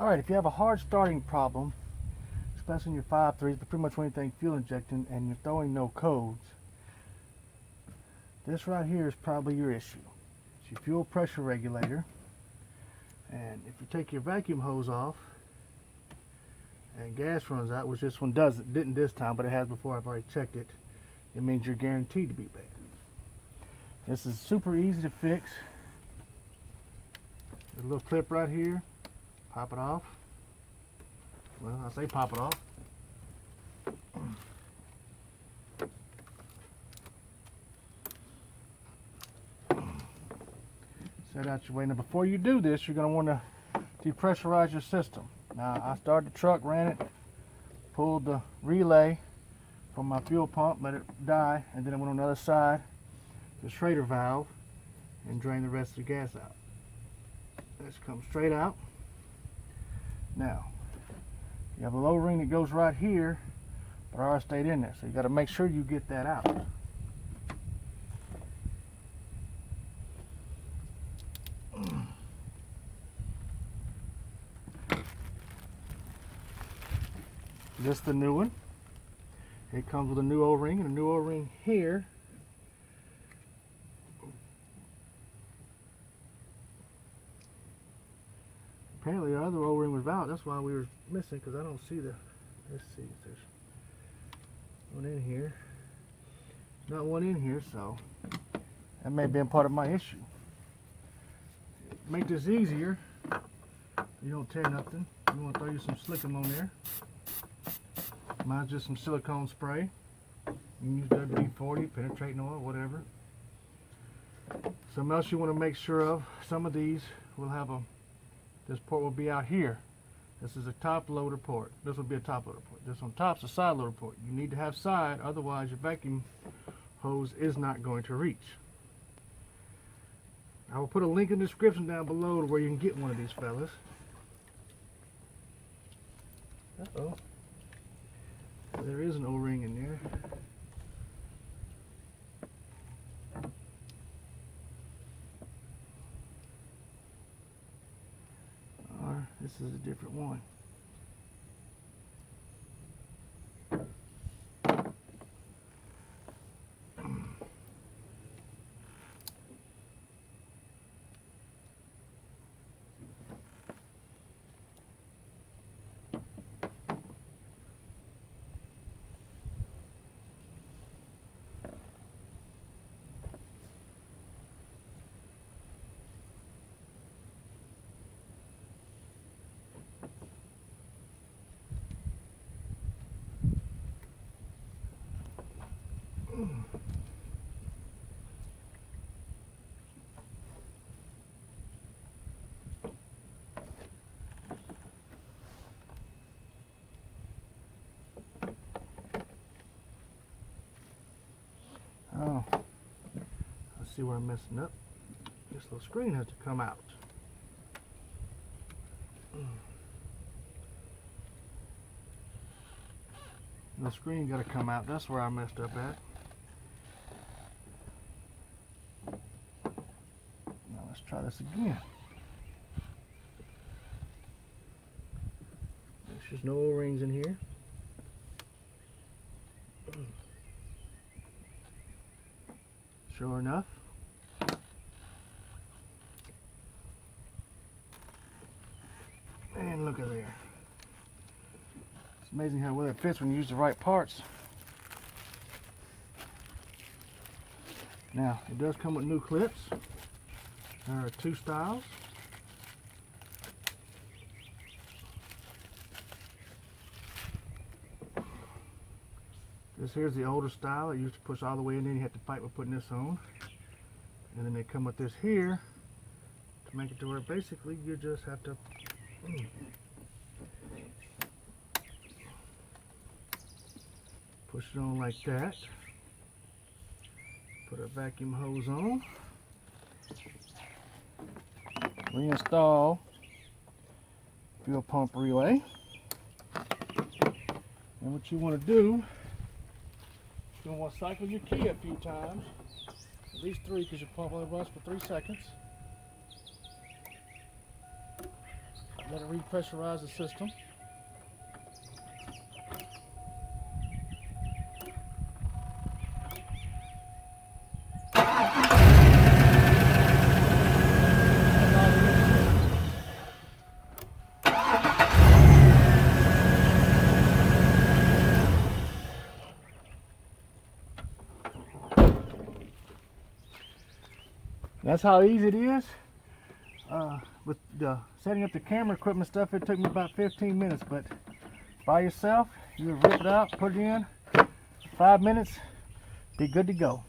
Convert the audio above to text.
Alright, if you have a hard starting problem, especially in your 5.3s, but pretty much anything fuel injecting, and you're throwing no codes, this right here is probably your issue. It's your fuel pressure regulator. And if you take your vacuum hose off and gas runs out, which this one didn't this time, but it has before, I've already checked it, it means you're guaranteed to be bad. This is super easy to fix. There's a little clip right here. Pop it off. Well, I say pop it off. Set out your way. Now before you do this, you're going to want to depressurize your system. Now I started the truck, ran it, pulled the relay from my fuel pump, let it die, and then I went on the other side, the Schrader valve, and drained the rest of the gas out. This comes straight out. Now, you have a low ring that goes right here, but ours stayed in there, so you got to make sure you get that out. This is the new one. It comes with a new O-ring and a new O-ring here. Apparently the other O-ring was out. That's why we were missing, because I don't see the. Let's see if there's one in here. Not one in here, so that may have been part of my issue. Make this easier. You don't tear nothing. You want to throw you some slickum on there. Mine's just some silicone spray. You can use WD-40, penetrating oil, whatever. Something else you want to make sure of, some of these will have this port will be out here. This is a top loader port. This will be a top loader port. This on top's a side loader port. You need to have side, otherwise your vacuum hose is not going to reach. I will put a link in the description down below to where you can get one of these fellas. Uh-oh. There is an O-ring in there. Or this is a different one. Oh, let's see where I'm messing up. This little screen has to come out. The screen got to come out. That's where I messed up at. Now let's try this again. There's just no O-rings in here. Sure enough. And look at there. It's amazing how well it fits when you use the right parts. Now, it does come with new clips. There are two styles. This here's the older style. It used to push all the way in, then you had to fight with putting this on. And then they come with this here to make it to where basically you just have to push it on like that. Put a vacuum hose on. Reinstall fuel pump relay. And what you want to do, you're going to want to cycle your key a few times, at least 3, because your pump only runs for 3 seconds. Let it repressurize the system. That's how easy it is. With the setting up the camera equipment stuff, it took me about 15 minutes, but by yourself, you rip it out, put it in, 5 minutes, be good to go.